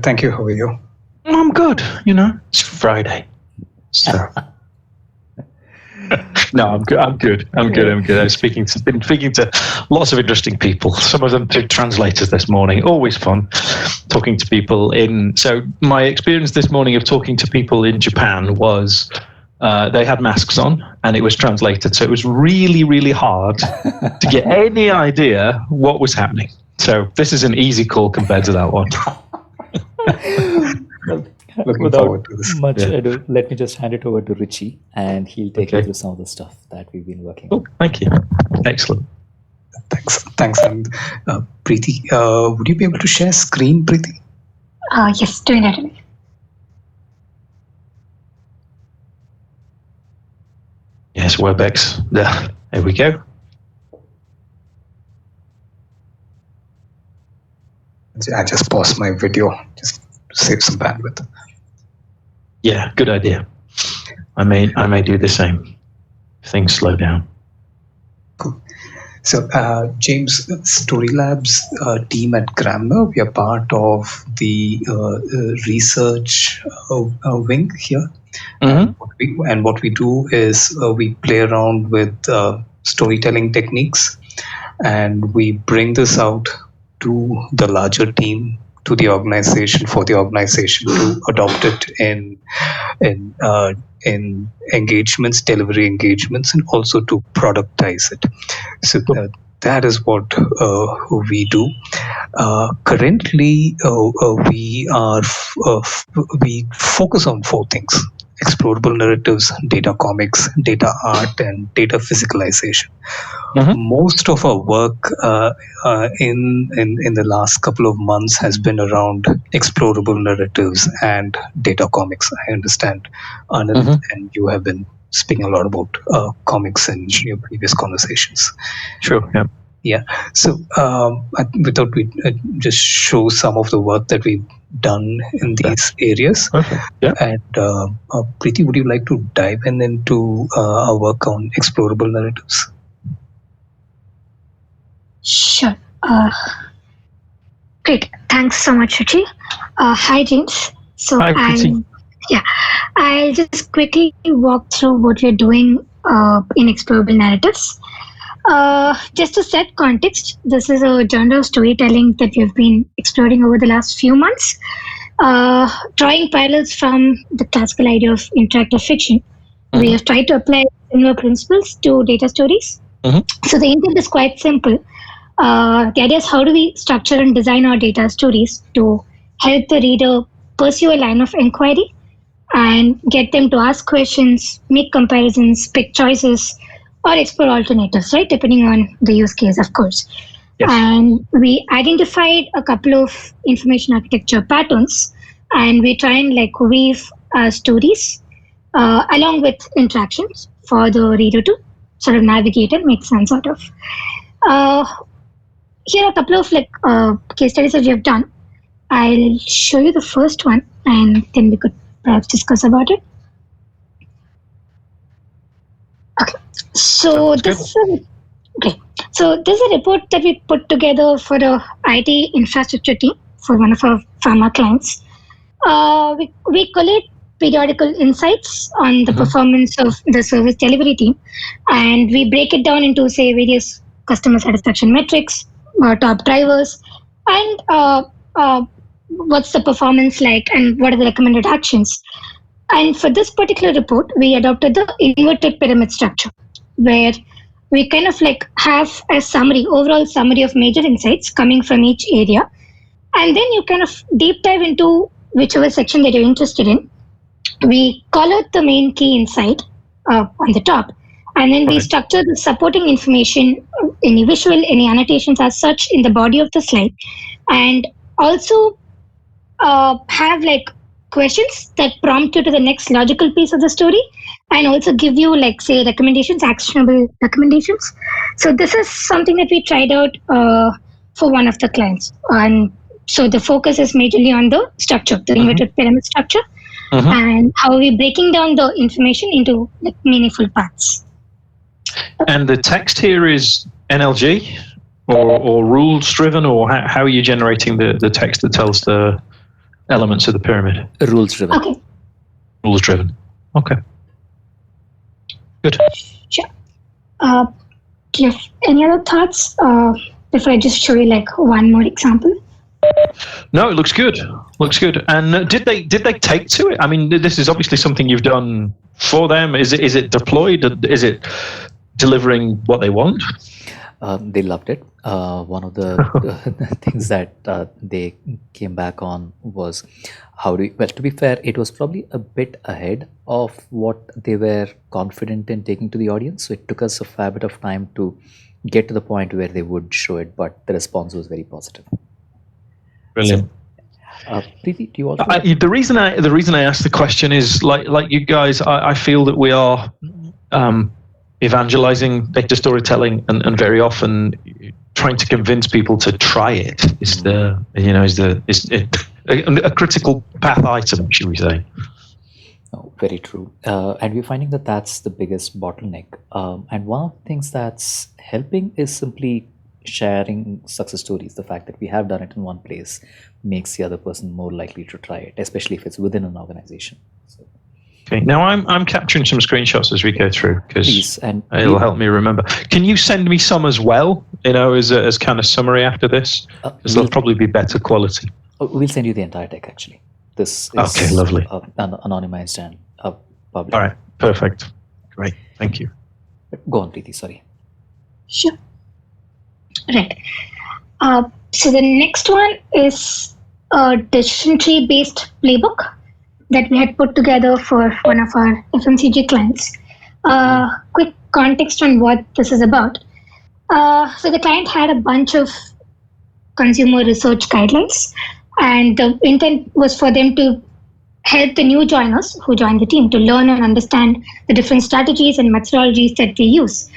Thank you. How are you? I'm good. It's Friday. So. No, I'm good. I'm good. I've been speaking to lots of interesting people. Some of them to translators this morning. Always fun talking to people So my experience this morning of talking to people in Japan was they had masks on and it was translated. So it was really, really hard to get any idea what was happening. So this is an easy call compared to that one. Without much ado, let me just hand it over to Richie, and he'll take you through some of the stuff that we've been working on. Thank you. Excellent. Thanks. And Preeti, would you be able to share screen, Preeti? Yes, doing that. Yes, WebEx. There we go. I just paused my video just to save some bandwidth. Yeah, good idea. I may do the same. Things slow down. Cool. So, James, Story Labs team at Gartner, we are part of the research wing here. Mm-hmm. And what we do is we play around with storytelling techniques, and we bring this out to the larger team, to the organization, for the organization to adopt it in engagements, delivery engagements, and also to productize it. So that is what we do. Currently, we focus on 4 things: explorable narratives, data comics, data art, and data physicalization. Mm-hmm. Most of our work in the last couple of months has been around explorable narratives and data comics. I understand, Anand, and you have been speaking a lot about comics in your previous conversations. Sure. Yeah. Yeah. So, without we just show some of the work that we've done in these areas. Okay. Yeah. And Preeti, would you like to dive into our work on explorable narratives? Sure. Great. Thanks so much, Richie. Hi, James. So Hi, Preeti. I'll just quickly walk through what we're doing in explorable narratives. Just to set context, this is a genre of storytelling that we've been exploring over the last few months, drawing parallels from the classical idea of interactive fiction. Mm-hmm. We have tried to apply similar principles to data stories. Mm-hmm. So the intent is quite simple. The idea is, how do we structure and design our data stories to help the reader pursue a line of inquiry and get them to ask questions, make comparisons, pick choices, or explore alternatives, right? Depending on the use case, of course. Yes. And we identified a couple of information architecture patterns, and we try and weave stories along with interactions for the reader to sort of navigate and make sense out of. Here are a couple of case studies that we have done. I'll show you the first one, and then we could perhaps discuss about it. Okay, so this is a report that we put together for the IT infrastructure team for one of our pharma clients. We collect periodical insights on the performance of the service delivery team, and we break it down into, say, various customer satisfaction metrics, top drivers, and what's the performance like, and what are the recommended actions. And for this particular report, we adopted the inverted pyramid structure, where we kind of have a overall summary of major insights coming from each area. And then you kind of deep dive into whichever section that you're interested in. We call out the main key insight on the top, and then we structure the supporting information, any visual, any annotations as such in the body of the slide, and also have questions that prompt you to the next logical piece of the story, and also give you say recommendations, actionable recommendations. So this is something that we tried out for one of the clients, and so the focus is majorly on the structure, the inverted pyramid structure, and how we're breaking down the information into meaningful parts. And the text here is NLG or rules driven, or how are you generating the text that tells the elements of the pyramid? Rules driven. Okay. Rules driven. Okay. Good. Sure. Do you have any other thoughts before I just show you like one more example? No, it looks good. Looks good. And did they take to it? I mean, this is obviously something you've done for them. Is it deployed? Is it delivering what they want? They loved it. One of the things that they came back on was well, to be fair, it was probably a bit ahead of what they were confident in taking to the audience. So it took us a fair bit of time to get to the point where they would show it, but the response was very positive. Brilliant. So, Preeti, do you also? The reason I asked the question is like you guys, I feel that we are evangelizing data storytelling, and very often trying to convince people to try it is a critical path item, should we say? Oh, very true. And we're finding that that's the biggest bottleneck. And one of the things that's helping is simply sharing success stories. The fact that we have done it in one place makes the other person more likely to try it, especially if it's within an organization. So. Okay. Now I'm capturing some screenshots as we go through because it'll help me remember. Can you send me some as well? As kind of summary after this, because they'll probably be better quality. We'll send you the entire deck actually. This is okay, lovely. Anonymized and public. All right, perfect, great, thank you. Go on, Preeti. Sorry. Sure. Right. So the next one is a decision tree based playbook that we had put together for one of our FMCG clients. Quick context on what this is about. So the client had a bunch of consumer research guidelines, and the intent was for them to help the new joiners who join the team to learn and understand the different strategies and methodologies that they use.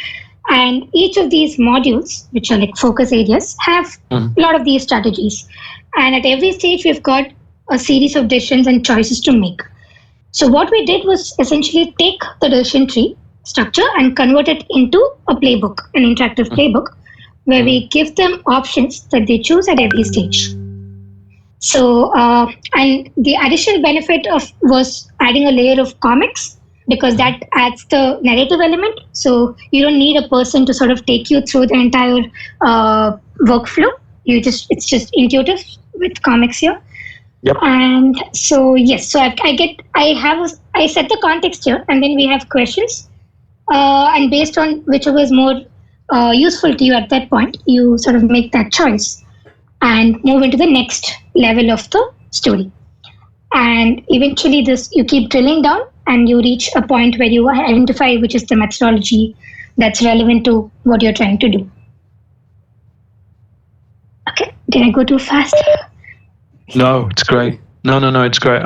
And each of these modules, which are like focus areas, have a lot of these strategies. And at every stage, we've got a series of decisions and choices to make. So what we did was essentially take the decision tree structure and convert it into a playbook, an interactive playbook, where we give them options that they choose at every stage. So, and the additional benefit was adding a layer of comics, because that adds the narrative element. So you don't need a person to sort of take you through the entire workflow. It's just intuitive with comics here. Yep. And so yes, so I set the context here, and then we have questions, and based on whichever is more useful to you at that point, you sort of make that choice and move into the next level of the story. And eventually you keep drilling down and you reach a point where you identify which is the methodology that's relevant to what you're trying to do. Okay, did I go too fast? No, it's great. No, it's great.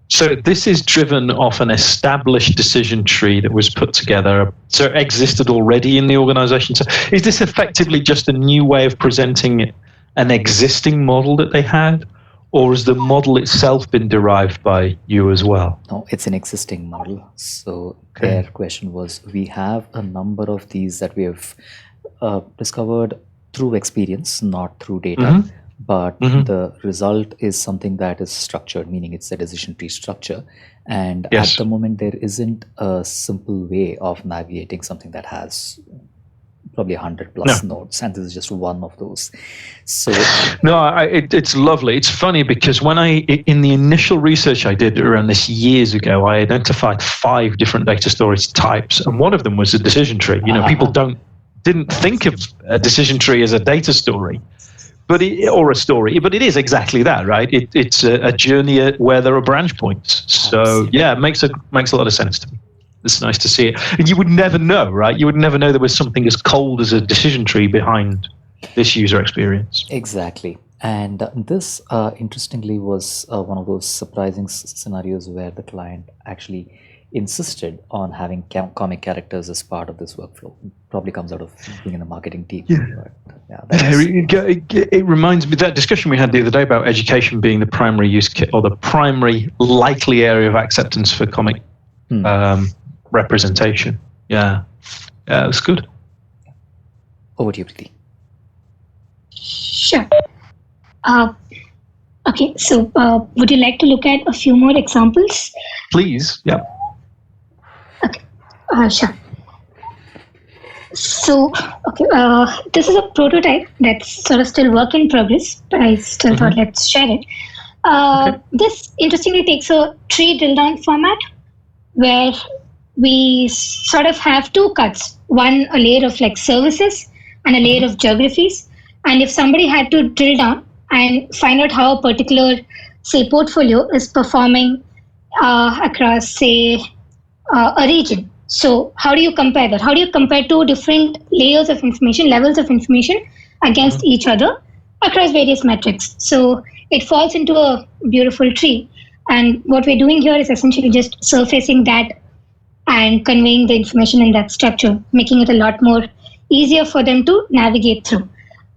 So this is driven off an established decision tree that was put together. So it existed already in the organization. So is this effectively just a new way of presenting an existing model that they had? Or has the model itself been derived by you as well? No, it's an existing model. So their question was, we have a number of these that we have discovered through experience, not through data. But the result is something that is structured, meaning it's a decision tree structure. And at the moment, there isn't a simple way of navigating something that has probably 100 plus nodes, and this is just one of those. So it's lovely. It's funny because in the initial research I did around this years ago, I identified 5 different data storage types, and one of them was a decision tree. People didn't think of a decision tree as a data story. Or a story, but it is exactly that, right? It's a journey where there are branch points. So yeah, it makes a lot of sense to me. It's nice to see it. And you would never know, right? You would never know there was something as cold as a decision tree behind this user experience. Exactly. And this, interestingly, was one of those surprising scenarios where the client actually insisted on having comic characters as part of this workflow. Probably comes out of being in the marketing team. It reminds me that discussion we had the other day about education being the primary use kit or the primary likely area of acceptance for comic representation. Yeah, it's good. Over to you, Preeti. Sure. Okay, so would you like to look at a few more examples? Please, yeah. Okay, sure. So, okay, this is a prototype that's sort of still work in progress, but I still thought let's share it. This interestingly takes a tree drill down format where we sort of have two cuts, one a layer of like services and a layer of geographies. And if somebody had to drill down and find out how a particular, say, portfolio is performing across, say, a region. So, how do you compare that? How do you compare two different layers of information, levels of information against each other across various metrics? So, it falls into a beautiful tree. And what we're doing here is essentially just surfacing that and conveying the information in that structure, making it a lot more easier for them to navigate through.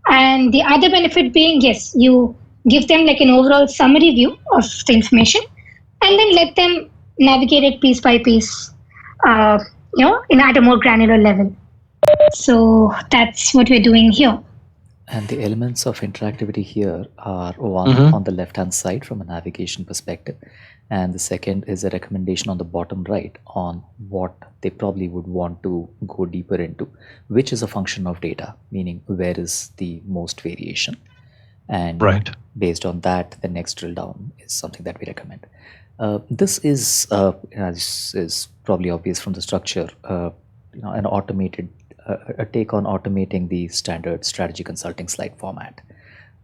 And the other benefit being, yes, you give them like an overall summary view of the information and then let them navigate it piece by piece, at a more granular level. So that's what we're doing here. And the elements of interactivity here are one on the left-hand side from a navigation perspective, and the second is a recommendation on the bottom right on what they probably would want to go deeper into, which is a function of data, meaning where is the most variation. And based on that, the next drill down is something that we recommend. This is, as is probably obvious from the structure, an automated a take on automating the standard strategy consulting slide format,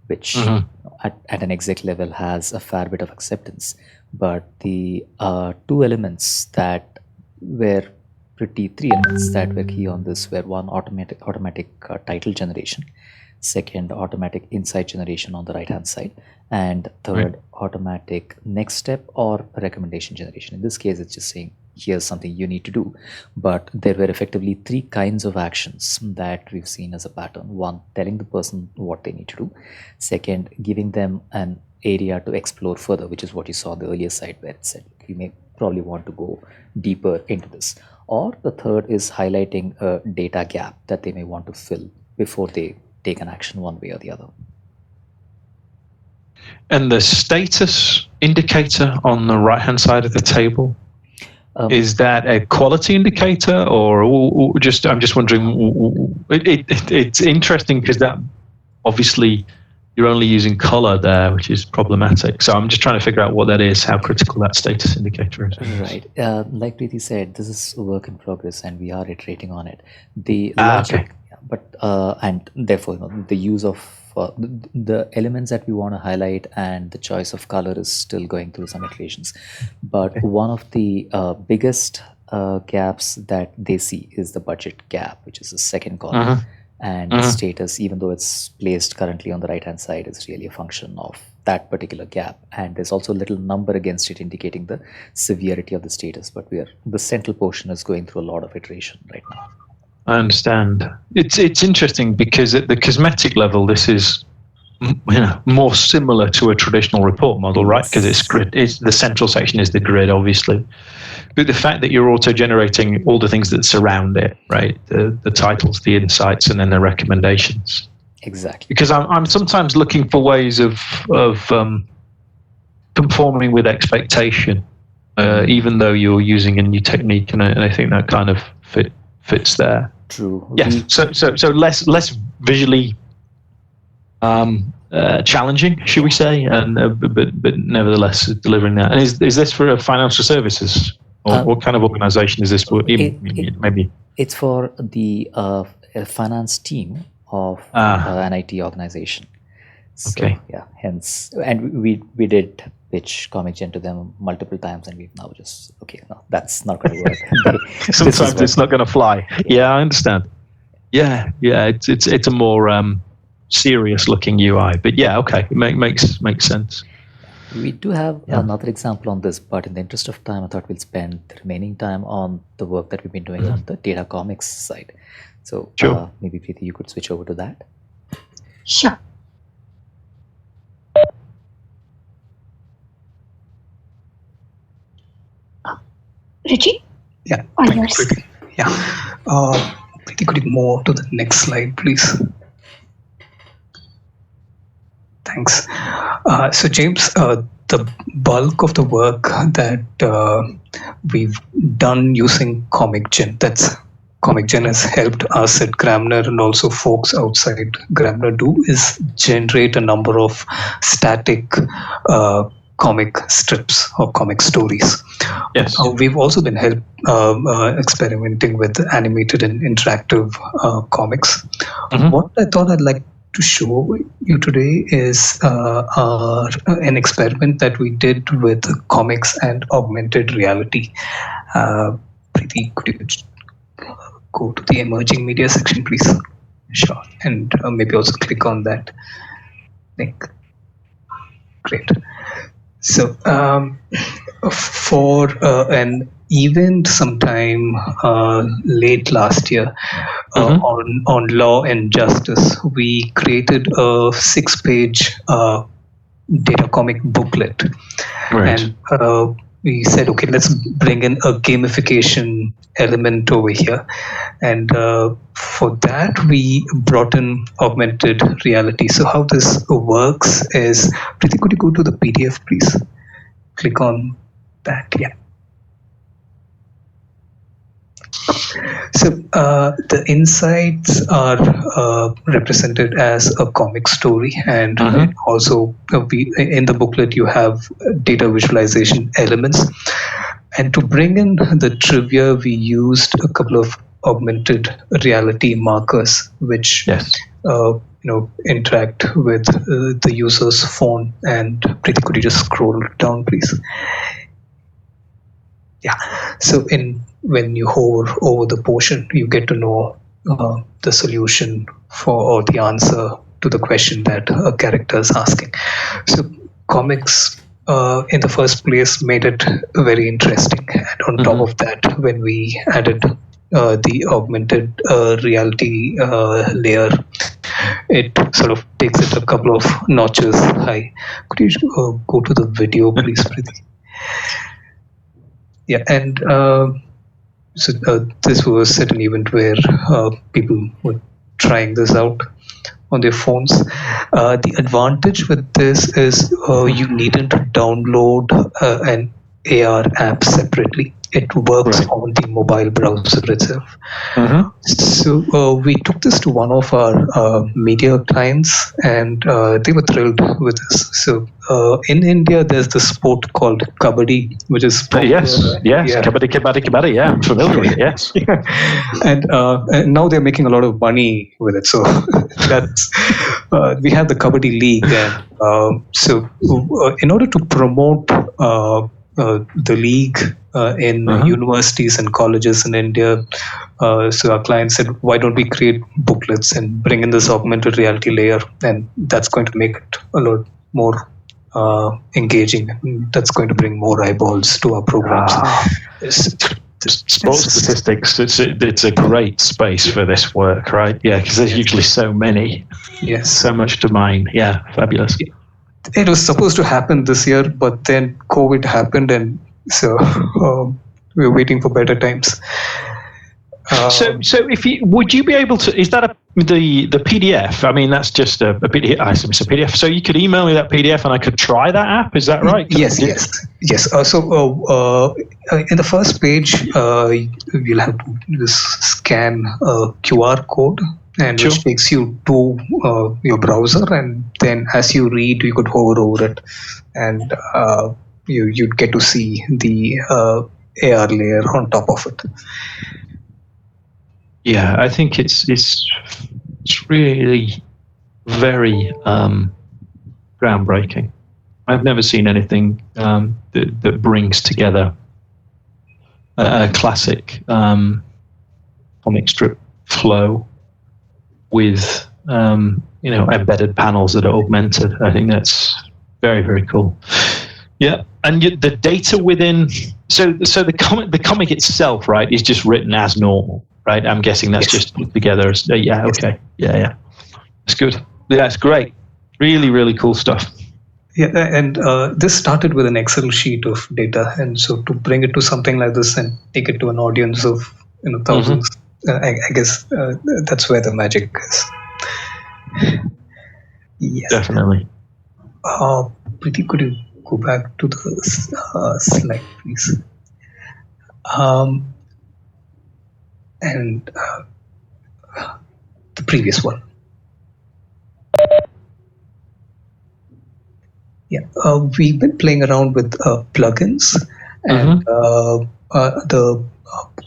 which at an exec level has a fair bit of acceptance. But the three elements that were key on this were one, automatic title generation, second, automatic insight generation on the right hand side, and third, automatic next step or recommendation generation. In this case, it's just saying here's something you need to do, but there were effectively three kinds of actions that we've seen as a pattern. One, telling the person what they need to do. Second, giving them an area to explore further, which is what you saw on the earlier side where it said you may probably want to go deeper into this. Or the third is highlighting a data gap that they may want to fill before they take an action one way or the other. And the status indicator on the right hand side of the table, is that a quality indicator, or just? I'm just wondering. It's interesting because that obviously you're only using color there, which is problematic. So I'm just trying to figure out what that is, how critical that status indicator is. Right. Like Preeti said, this is a work in progress, and we are iterating on it. The logic, but and therefore the use of the elements that we want to highlight and the choice of color is still going through some iterations. But one of the biggest gaps that they see is the budget gap, which is the second column. And the status, even though it's placed currently on the right hand side, is really a function of that particular gap. And there's also a little number against it indicating the severity of the status. But the central portion is going through a lot of iteration right now. I understand. It's interesting because at the cosmetic level, this is more similar to a traditional report model, right? Because it's grid. The central section is the grid, obviously. But the fact that you're auto-generating all the things that surround it, right? The titles, the insights, and then the recommendations. Exactly. Because I'm sometimes looking for ways of conforming with expectation, even though you're using a new technique, and I think that kind of fits there. True. Yes. So less visually challenging, should we say, and but nevertheless delivering that. And is this for financial services, or what kind of organization is this? Maybe it's for the finance team of an IT organization. So, okay. Yeah. Hence, and we did pitch ComicGen to them multiple times, and we've now just no, that's not going to work. Sometimes it's not going to fly. Yeah, I understand. Yeah. It's a more serious looking UI, but yeah, okay, it makes sense. We do have another example on this, but in the interest of time, I thought we'll spend the remaining time on the work that we've been doing on the data comics side. So sure. Maybe Preeti, you could switch over to that. Sure. Richie? Yeah. Quickly. Yeah. Preeti, could you move to the next slide, please? Thanks. So James, the bulk of the work that we've done using ComicGen, ComicGen has helped us at Gramner and also folks outside Gramner do, is generate a number of static comic strips or comic stories. Yes. We've also been experimenting with animated and interactive comics. What I thought I'd like to show you today is an experiment that we did with comics and augmented reality. Preeti, could you go to the emerging media section, please? Sure. And maybe also click on that link. Great. So for an event sometime late last year on law and justice, we created a 6-page data comic booklet. Right. And we said, okay, let's bring in a gamification element over here. And for that, we brought in augmented reality. So how this works is, Preeti, could you go to the PDF, please? Click on that. Yeah. So the insights are represented as a comic story, and also in the booklet you have data visualization elements. And to bring in the trivia, we used a couple of augmented reality markers, which interact with the user's phone. And Preeti, could you just scroll down, please? Yeah. So when you hover over the portion, you get to know the solution or the answer to the question that a character is asking. So comics, in the first place, made it very interesting. And on top of that, when we added the augmented reality layer, it sort of takes it a couple of notches high. Could you go to the video, please, Preeti? Yeah, and so this was at an event where people were trying this out on their phones. The advantage with this is you needn't download an AR app separately. It works on the mobile browser itself. So we took this to one of our media clients, and they were thrilled with this. So in India, there's this sport called Kabaddi, which is Kabaddi. Yeah, I'm familiar with it. Yes, and now they're making a lot of money with it. So that's we have the Kabaddi League, and so in order to promote the league in universities and colleges in India. So our client said, why don't we create booklets and bring in this augmented reality layer? And that's going to make it a lot more engaging. That's going to bring more eyeballs to our programs. Sports statistics, it's a great space for this work, right? Yeah, because there's usually so many. Yes. So much to mine. Yeah, fabulous. It was supposed to happen this year, but then COVID happened, and so we're waiting for better times. So would you be able to? Is that the PDF? I mean, that's just a PDF. I assume it's a PDF. So you could email me that PDF, and I could try that app. Is that right? Yes. So in the first page, you'll have to scan a QR code, and which takes you to your browser, and then as you read, you could hover over it, and you'd get to see the AR layer on top of it. Yeah, I think it's really very groundbreaking. I've never seen anything that brings together a classic comic strip flow with embedded panels that are augmented. I think that's very, very cool. Yeah, and the data within so the comic itself, right, is just written as normal, right? I'm guessing that's just put together. Okay, yeah, that's good. Yeah, that's great. Really, really cool stuff. Yeah, and this started with an Excel sheet of data, and so to bring it to something like this and take it to an audience of thousands, I guess that's where the magic is. Yes, definitely. Preeti, could you go back to the slide, please? Um, and the previous one. Yeah, we've been playing around with plugins, and the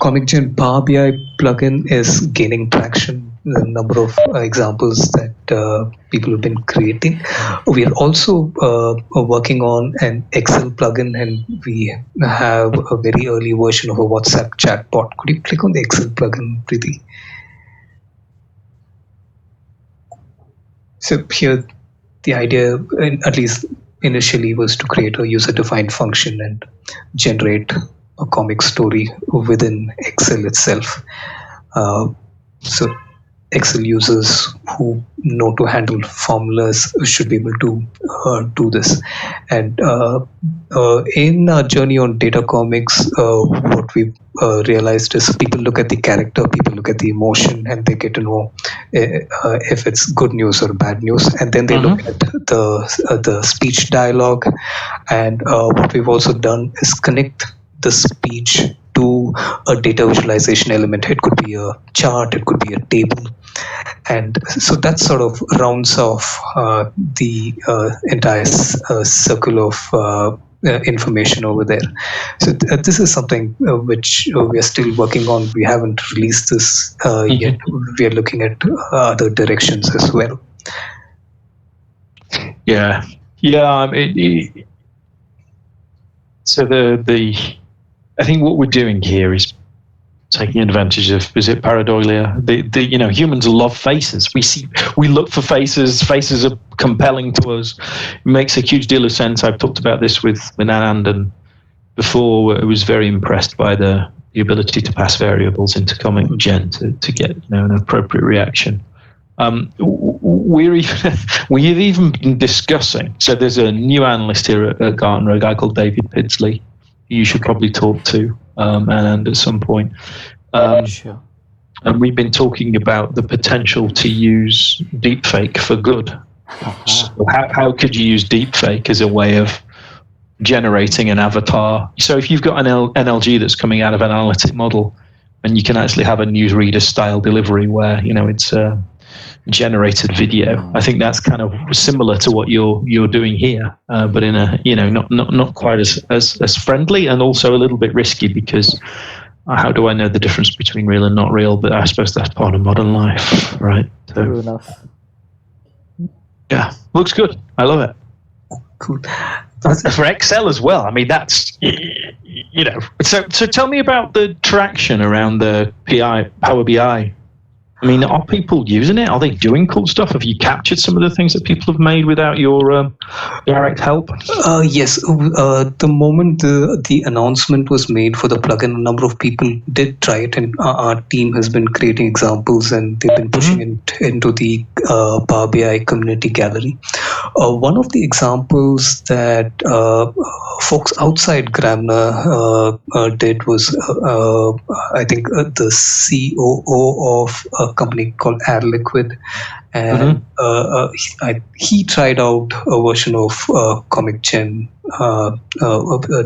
ComicGen Power BI plugin is gaining traction. The number of examples that people have been creating. We are also working on an Excel plugin, and we have a very early version of a WhatsApp chatbot. Could you click on the Excel plugin, Preeti? So here, the idea, at least initially, was to create a user-defined function and generate a comic story within Excel itself. So Excel users who know to handle formulas should be able to do this. And in our journey on data comics, what we realized is people look at the character, people look at the emotion, and they get to know if it's good news or bad news. And then they look at the speech dialogue. And what we've also done is connect the speech to a data visualization element. It could be a chart, it could be a table. And so that sort of rounds off the entire circle of information over there. So this is something which we are still working on. We haven't released this yet. We are looking at other directions as well. Yeah. So I think what we're doing here is taking advantage of, is it pareidolia? Humans love faces. We look for faces. Faces are compelling to us. It makes a huge deal of sense. I've talked about this with Anand, and before I was very impressed by the ability to pass variables into ComicGen to get an appropriate reaction. We've even been discussing. So there's a new analyst here at Gartner, a guy called David Pidsley. You should probably talk to and at some point. Sure. And we've been talking about the potential to use deepfake for good. So how could you use deepfake as a way of generating an avatar? So if you've got an NLG that's coming out of an analytic model, and you can actually have a newsreader style delivery where it's a generated video. I think that's kind of similar to what you're doing here, but in a not quite as friendly, and also a little bit risky, because how do I know the difference between real and not real? But I suppose that's part of modern life, right? So, true enough. Yeah, looks good. I love it. Cool. For Excel as well. I mean, that's So tell me about the traction around the Power BI. I mean, are people using it? Are they doing cool stuff? Have you captured some of the things that people have made without your direct help? Yes. The moment the announcement was made for the plugin, a number of people did try it, and our team has been creating examples, and they've been pushing it into the Power BI community gallery. One of the examples that folks outside Gartner did was, I think, the COO of a company called Air Liquid, and he tried out a version of ComicGen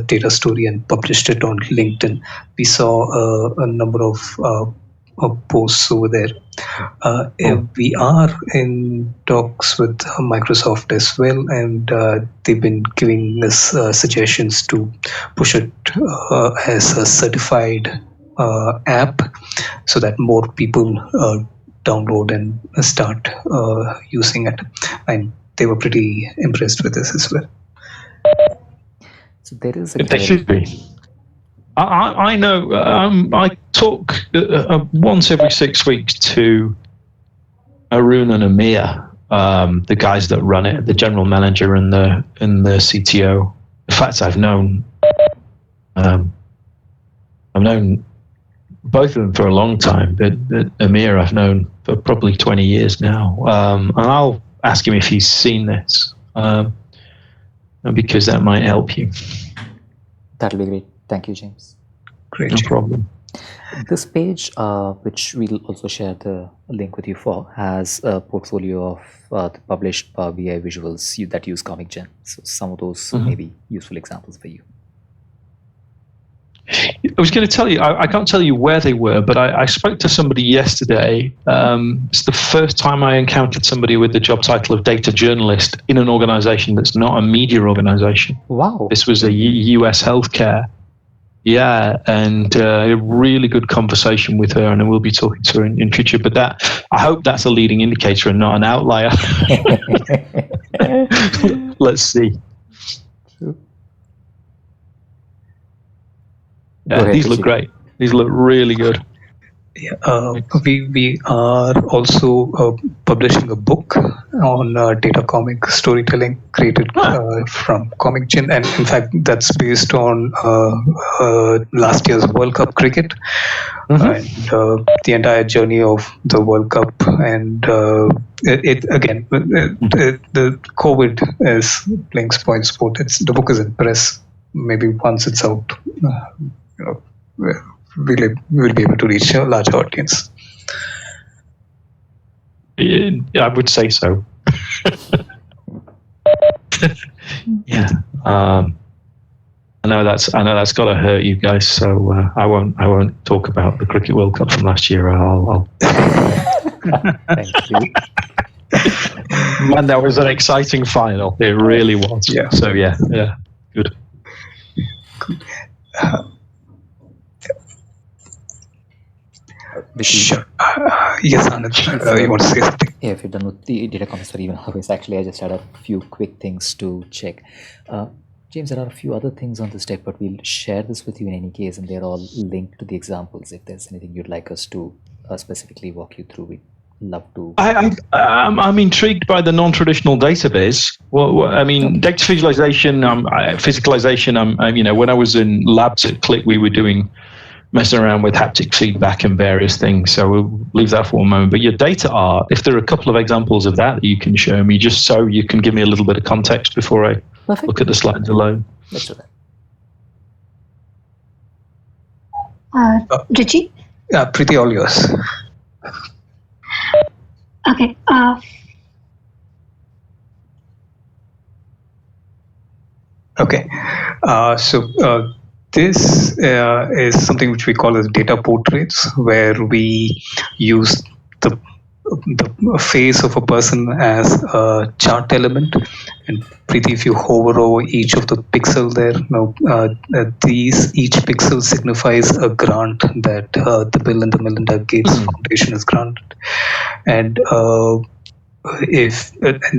data story and published it on LinkedIn. We saw a number of posts over there. We are in talks with Microsoft as well, and they've been giving us suggestions to push it as a certified app, so that more people download and start using it. And they were pretty impressed with this as well. So there is They should be. I know. I talk once every 6 weeks to Arun and Amir, the guys that run it, the general manager and the CTO. In fact, I've known both of them for a long time, but Amir I've known for probably 20 years now. And I'll ask him if he's seen this, because that might help you. That'll be great. Thank you, James. Great. No problem. This page, which we'll also share the link with you for, has a portfolio of the published Power BI visuals that use Comic Gen. So some of those may be useful examples for you. I was going to tell you, I can't tell you where they were, but I spoke to somebody yesterday. It's the first time I encountered somebody with the job title of data journalist in an organization that's not a media organization. Wow. This was a US healthcare. Yeah, and a really good conversation with her, and we'll be talking to her in future. But I hope that's a leading indicator and not an outlier. Let's see. Yeah, these look great. These look really good. Yeah, we are also publishing a book on data comic storytelling created from Comic Gen, and in fact that's based on last year's World Cup cricket and the entire journey of the World Cup. And the COVID is playing spoil sport. The book is in press. Maybe once it's out, we'll be able to reach a larger audience. I would say so. Yeah. I know that's got to hurt you guys, so I won't talk about the Cricket World Cup from last year. I'll Thank you. Man, that was an exciting final. It really was. Yeah. So yeah, good. Sure. Yes, Anand, you want to say something? Yeah, if you're done with the data comics or even otherwise, actually, I just had a few quick things to check. James, there are a few other things on this deck, but we'll share this with you in any case, and they're all linked to the examples. If there's anything you'd like us to specifically walk you through, we'd love to. I'm intrigued by the non-traditional database. I mean, data visualization, physicalization. When I was in labs at Click, we were messing around with haptic feedback and various things. So we'll leave that for a moment. But your data art, if there are a couple of examples of that you can show me, just so you can give me a little bit of context before I look at the slides alone. Let's do that. Richie? Pretty all yours. Okay. Okay. This is something which we call as data portraits, where we use the face of a person as a chart element. And Preeti, if you hover over each of the pixel there, each pixel signifies a grant that the Bill and the Melinda Gates Foundation has granted. And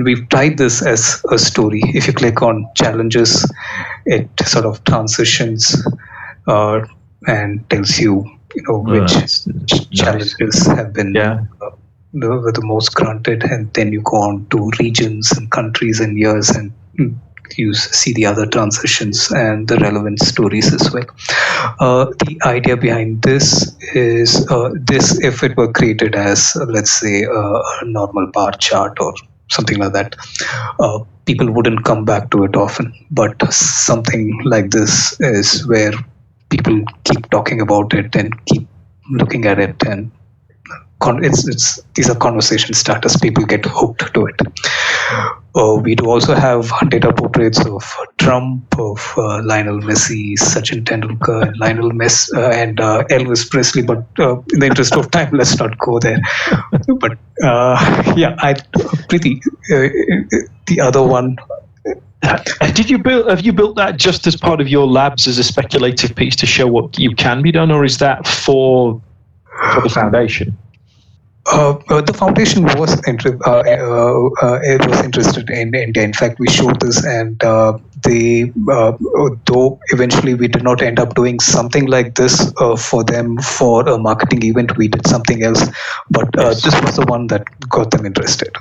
we've tried this as a story. If you click on challenges, it sort of transitions and tells you, which challenges have been the most granted, and then you go on to regions and countries and years, and you see the other transitions and the relevant stories as well. The idea behind this is if it were created as, let's say, a normal bar chart or something like that, people wouldn't come back to it often. But something like this is where people keep talking about it and keep looking at it, and these are conversation starters. People get hooked to it. We do also have data portraits of Trump, of Lionel Messi, Sachin Tendulkar, and Elvis Presley. But in the interest of time, let's not go there. But Preeti, the other one. Have you built that just as part of your labs as a speculative piece to show what you can be done, or is that for the foundation? The foundation was interested in India. In fact, we showed this, and though eventually we did not end up doing something like this for them for a marketing event, we did something else. But this was the one that got them interested.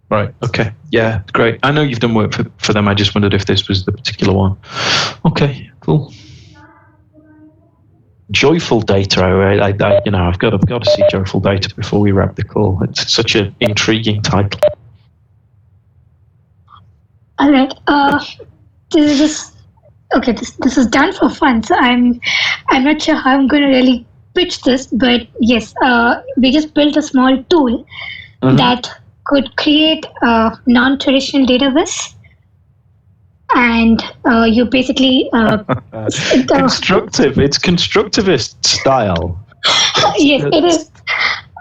Right. Okay. Yeah. Great. I know you've done work for them. I just wondered if this was the particular one. Okay. Cool. Joyful data. I've got to see joyful data before we wrap the call. It's such an intriguing title. All right. This is done for fun. So I'm not sure how I'm going to really pitch this, but yes, we just built a small tool that could create a non-traditional database, and you basically constructive. It's constructivist style. yes, it is.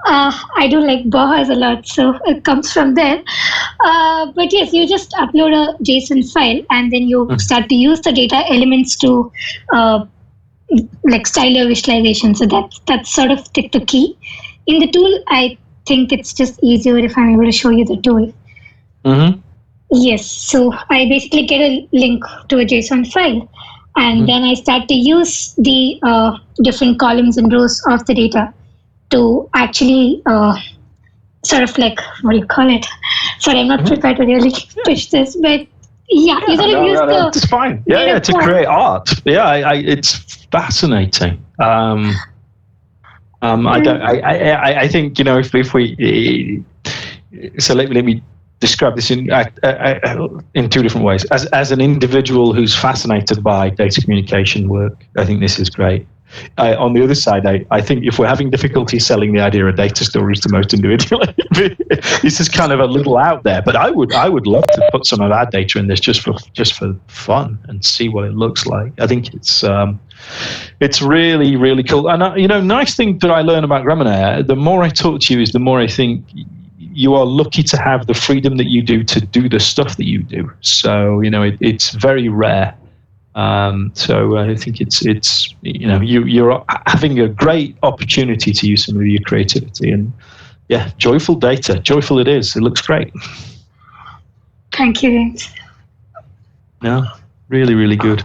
I do like Bohas a lot, so it comes from there. But yes, you just upload a JSON file, and then you start to use the data elements to like style your visualization. So that's sort of the key. In the tool, I think it's just easier if I'm able to show you the tool. Yes, so I basically get a link to a JSON file, and then I start to use the different columns and rows of the data to actually sort of like, what do you call it? Sorry, I'm not prepared to really pitch this, but yeah, you sort of use the... It's fine. Yeah, to create art. Yeah, it's fascinating. I think, if we... So let me describe this in two different ways. As an individual who's fascinated by data communication work, I think this is great. On the other side, I think if we're having difficulty selling the idea of data storage to most individuals, this is kind of a little out there. But I would love to put some of our data in this just for fun and see what it looks like. I think it's really, really cool. And nice thing that I learn about Gramenair, the more I talk to you, is the more I think you are lucky to have the freedom that you do to do the stuff that you do. So it's very rare. So I think it's you're having a great opportunity to use some of your creativity, and joyful data, joyful it is. It looks great. Thank you, James. No, really, really good.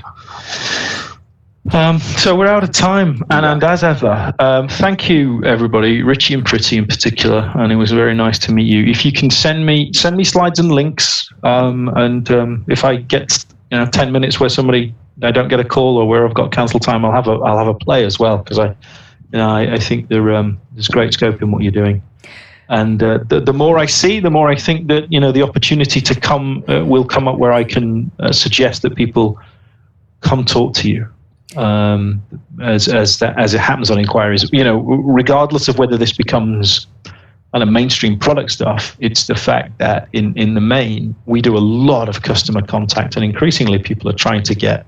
So we're out of time, and as ever, thank you everybody, Richie and Pretty in particular, and it was very nice to meet you. If you can send me slides and links, and if I get 10 minutes where I don't get a call or where I've got cancel time, I'll have a play as well, because I think there's great scope in what you're doing. And the more I see, the more I think that the opportunity to come will come up where I can suggest that people come talk to you. As it happens on inquiries, regardless of whether this becomes kind of mainstream product stuff, it's the fact that in the main, we do a lot of customer contact, and increasingly people are trying to get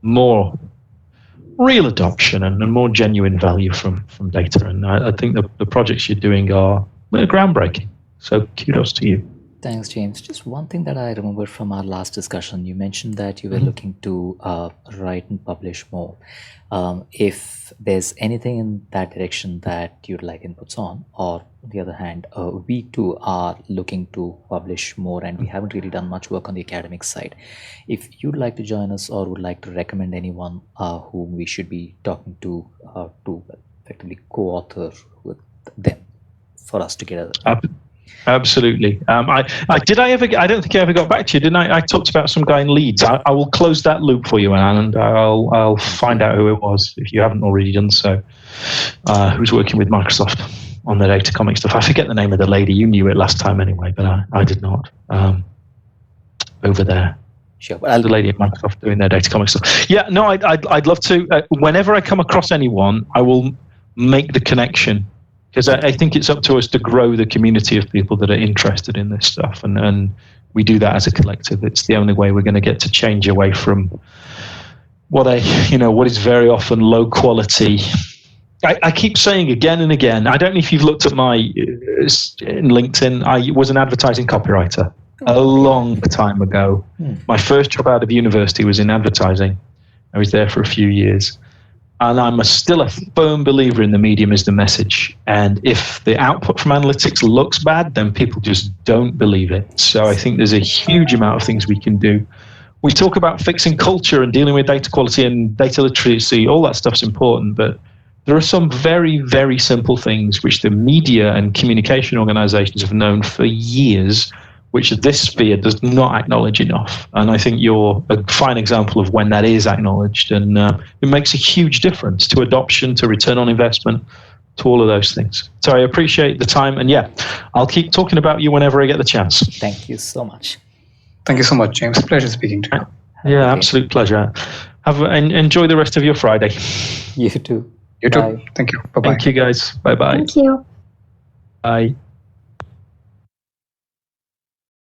more real adoption and more genuine value from data. And I think the projects you're doing are groundbreaking. So kudos to you. Thanks, James. Just one thing that I remember from our last discussion, you mentioned that you were looking to write and publish more. If there's anything in that direction that you'd like inputs on, or on the other hand, we too are looking to publish more, and we haven't really done much work on the academic side. If you'd like to join us or would like to recommend anyone whom we should be talking to effectively co-author with them for us together. Absolutely. I don't think I ever got back to you, didn't I? I talked about some guy in Leeds. I will close that loop for you, Anne, and I'll find out who it was if you haven't already done so. Who's working with Microsoft on the data comic stuff? I forget the name of the lady. You knew it last time anyway, but I did not. Over there. Sure. The lady at Microsoft doing their data comic stuff. Yeah, no, I'd love to. Whenever I come across anyone, I will make the connection. Because I think it's up to us to grow the community of people that are interested in this stuff, and we do that as a collective. It's the only way we're going to get to change away from what is very often low quality. I keep saying again and again. I don't know if you've looked at my LinkedIn. I was an advertising copywriter a long time ago. My first job out of university was in advertising. I was there for a few years. And I'm still a firm believer in the medium is the message. And if the output from analytics looks bad, then people just don't believe it. So I think there's a huge amount of things we can do. We talk about fixing culture and dealing with data quality and data literacy. All that stuff's important. But there are some very, very simple things which the media and communication organizations have known for years, which this sphere does not acknowledge enough. And I think you're a fine example of when that is acknowledged. And it makes a huge difference to adoption, to return on investment, to all of those things. So I appreciate the time. And I'll keep talking about you whenever I get the chance. Thank you so much. Thank you so much, James. Pleasure speaking to you. Yeah, absolute pleasure. Enjoy the rest of your Friday. You too. You too. Bye. Thank you. Bye bye. Thank you, guys. Bye bye. Thank you. Bye.